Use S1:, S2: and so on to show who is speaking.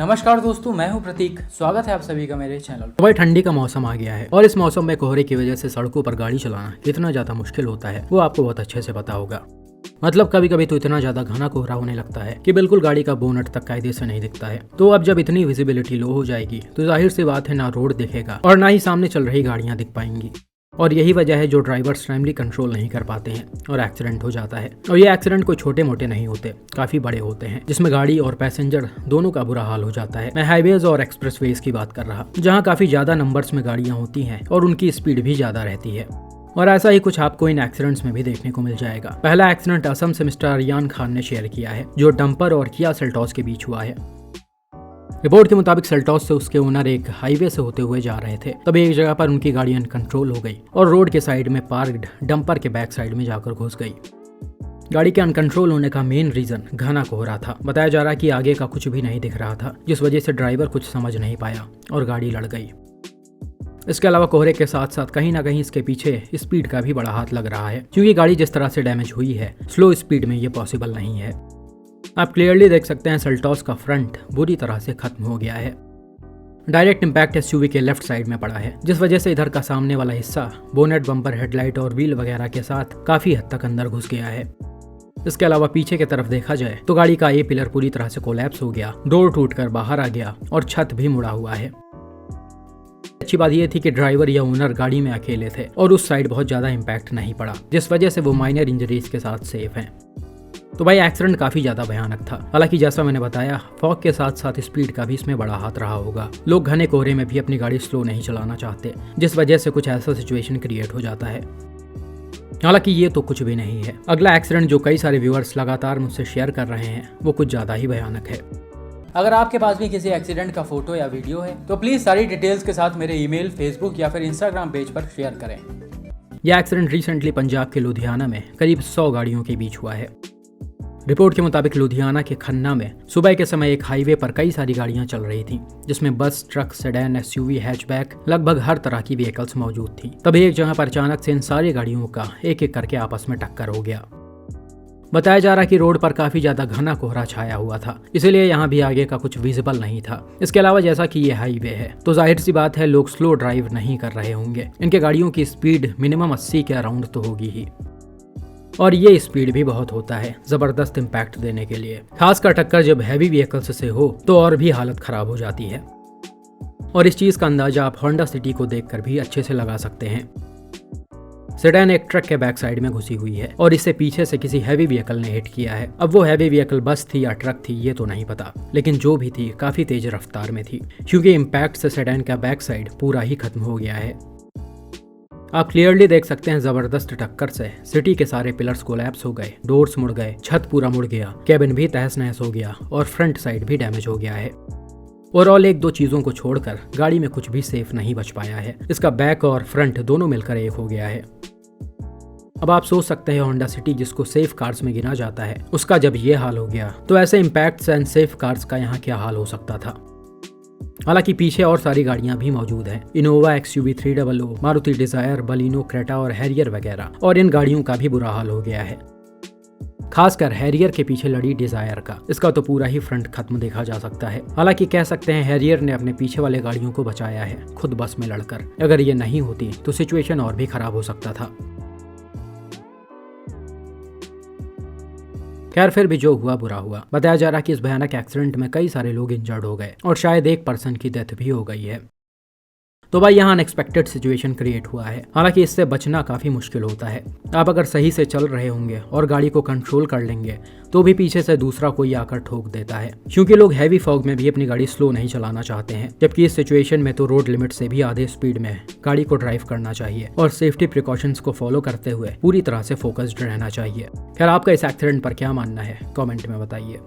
S1: नमस्कार दोस्तों, मैं हूं प्रतीक। स्वागत है आप सभी का मेरे चैनल।
S2: तो भाई ठंडी का मौसम आ गया है और इस मौसम में कोहरे की वजह से सड़कों पर गाड़ी चलाना कितना ज़्यादा मुश्किल होता है वो आपको बहुत अच्छे से पता होगा। मतलब कभी कभी तो इतना ज़्यादा घना कोहरा होने लगता है कि बिल्कुल गाड़ी का बोनट तक कायदे से नहीं दिखता है। तो अब जब इतनी विजिबिलिटी लो हो जाएगी तो जाहिर सी बात है ना रोड दिखेगा और ना ही सामने चल रही गाड़ियाँ दिख पाएंगी। और यही वजह है जो ड्राइवर्स टाइमली कंट्रोल नहीं कर पाते हैं और एक्सीडेंट हो जाता है। और ये एक्सीडेंट कोई छोटे मोटे नहीं होते, काफी बड़े होते हैं, जिसमें गाड़ी और पैसेंजर दोनों का बुरा हाल हो जाता है। मैं हाईवेज और एक्सप्रेसवेज की बात कर रहा, जहाँ काफी ज्यादा नंबर्स में गाड़ियाँ होती हैं और उनकी स्पीड भी ज्यादा रहती है। और ऐसा ही कुछ आपको इन एक्सीडेंट्स में भी देखने को मिल जाएगा। पहला एक्सीडेंट असम से मिस्टर अरियान खान ने शेयर किया है, जो डंपर और किया सेल्टॉस के बीच हुआ है। रिपोर्ट के मुताबिक सेल्टॉस से उसके ओनर एक हाईवे से होते हुए जा रहे थे, तभी एक जगह पर उनकी गाड़ी अनकंट्रोल हो गई और रोड के साइड में पार्क्ड डंपर के बैक साइड में जाकर घुस गई। गाड़ी के अनकंट्रोल होने का मेन रीजन घना कोहरा था। बताया जा रहा कि आगे का कुछ भी नहीं दिख रहा था, जिस वजह से ड्राइवर कुछ समझ नहीं पाया और गाड़ी लड़ गई। इसके अलावा कोहरे के साथ साथ कहीं ना कहीं इसके पीछे स्पीड का भी बड़ा हाथ लग रहा है, क्योंकि गाड़ी जिस तरह से डैमेज हुई है स्लो स्पीड में ये पॉसिबल नहीं है। आप क्लियरली देख सकते हैं सेल्टॉस का फ्रंट बुरी तरह से खत्म हो गया है। डायरेक्ट इंपैक्ट एसयूवी के लेफ्ट साइड में पड़ा है, जिस वजह से इधर का सामने वाला हिस्सा बोनेट, बम्पर, हेडलाइट और व्हील वगैरह के साथ काफी हद तक अंदर घुस गया है। इसके अलावा पीछे की तरफ देखा जाए तो गाड़ी का ए पिलर पूरी तरह से कोलैप्स हो गया, डोर टूटकर बाहर आ गया और छत भी मुड़ा हुआ है। अच्छी बात यह थी कि ड्राइवर या ओनर गाड़ी में अकेले थे और उस साइड बहुत ज्यादा इंपैक्ट नहीं पड़ा, जिस वजह से वो माइनर इंजरीज के साथ सेफ हैं। तो भाई एक्सीडेंट काफी ज्यादा भयानक था। हालांकि जैसा मैंने बताया, फॉग के साथ साथ स्पीड का भी इसमें बड़ा हाथ रहा होगा। लोग घने कोहरे में भी अपनी गाड़ी स्लो नहीं चलाना चाहते, जिस वजह से कुछ ऐसा सिचुएशन क्रिएट हो जाता है। हालांकि ये तो कुछ भी नहीं है। अगला एक्सीडेंट जो कई सारे व्यूअर्स लगातार मुझसे शेयर कर रहे हैं वो कुछ ज्यादा ही भयानक है।
S1: अगर आपके पास भी किसी एक्सीडेंट का फोटो या वीडियो है तो प्लीज सारी डिटेल्स के साथ मेरे ईमेल, फेसबुक या फिर इंस्टाग्राम पेज पर शेयर करें।
S2: यह एक्सीडेंट रिसेंटली पंजाब के लुधियाना में करीब 100 गाड़ियों के बीच हुआ है। रिपोर्ट के मुताबिक लुधियाना के खन्ना में सुबह के समय एक हाईवे पर कई सारी गाड़ियां चल रही थीं, जिसमें बस, ट्रक, सेडान, एसयूवी, हैचबैक, लगभग हर तरह की व्हीकल्स मौजूद थी। तभी एक जगह पर अचानक से इन सारी गाड़ियों का एक एक करके आपस में टक्कर हो गया। बताया जा रहा कि रोड पर काफी ज्यादा घना कोहरा छाया हुआ था, इसलिए यहाँ भी आगे का कुछ विजिबल नहीं था। इसके अलावा जैसा कि ये हाईवे है तो जाहिर सी बात है लोग स्लो ड्राइव नहीं कर रहे होंगे। इनके गाड़ियों की स्पीड मिनिमम 80 के अराउंड तो होगी ही, और ये स्पीड भी बहुत होता है जबरदस्त इंपैक्ट देने के लिए। खासकर टक्कर जब हैवी व्हीकल्स से हो तो और भी हालत खराब हो जाती है। और इस चीज का अंदाजा आप होंडा सिटी को देखकर भी अच्छे से लगा सकते हैं। सेडान एक ट्रक के बैक साइड में घुसी हुई है और इससे पीछे से किसी हैवी व्हीकल ने हिट किया है। अब वो हैवी व्हीकल बस थी या ट्रक थी ये तो नहीं पता, लेकिन जो भी थी काफी तेज रफ्तार में थी, क्योंकि इंपैक्ट से सेडान का बैक साइड पूरा ही खत्म हो गया है। आप क्लियरली देख सकते हैं जबरदस्त टक्कर से सिटी के सारे पिलर्स कोलैप्स हो गए, डोर्स मुड़ गए, छत पूरा मुड़ गया, कैबिन भी तहस नहस हो गया और फ्रंट साइड भी डैमेज हो गया है। ओवरऑल एक दो चीजों को छोड़कर गाड़ी में कुछ भी सेफ नहीं बच पाया है। इसका बैक और फ्रंट दोनों मिलकर एक हो गया है। अब आप सोच सकते हैं होंडा सिटी जिसको सेफ कार्स में गिना जाता है, उसका जब ये हाल हो गया तो ऐसे इंपैक्ट्स एंड सेफ कार्स का यहाँ क्या हाल हो सकता था। हालांकि पीछे और सारी गाड़ियां भी मौजूद हैं, Innova, XUV 300, Maruti Dzire, Baleno, Creta और हैरियर वगैरह, और इन गाड़ियों का भी बुरा हाल हो गया है। खासकर हैरियर के पीछे लड़ी डिजायर का, इसका तो पूरा ही फ्रंट खत्म देखा जा सकता है। हालांकि कह सकते हैं हैरियर ने अपने पीछे वाले गाड़ियों को बचाया है खुद बस में लड़कर। अगर ये नहीं होती तो सिचुएशन और भी खराब हो सकता था। खैर फिर भी जो हुआ बुरा हुआ। बताया जा रहा कि इस भयानक एक्सीडेंट में कई सारे लोग इंजर्ड हो गए और शायद एक पर्सन की डेथ भी हो गई है। तो भाई यहाँ अनएक्सपेक्टेड सिचुएशन क्रिएट हुआ है। हालांकि इससे बचना काफी मुश्किल होता है। आप अगर सही से चल रहे होंगे और गाड़ी को कंट्रोल कर लेंगे तो भी पीछे से दूसरा कोई आकर ठोक देता है, क्योंकि लोग हैवी फॉग में भी अपनी गाड़ी स्लो नहीं चलाना चाहते हैं, जबकि इस सिचुएशन में तो रोड लिमिट से भी आधे स्पीड में गाड़ी को ड्राइव करना चाहिए और सेफ्टी प्रिकॉशंस को फॉलो करते हुए पूरी तरह से फोकस्ड रहना चाहिए। खैर आपका इस एक्सीडेंट पर क्या मानना है कमेंट में बताइए।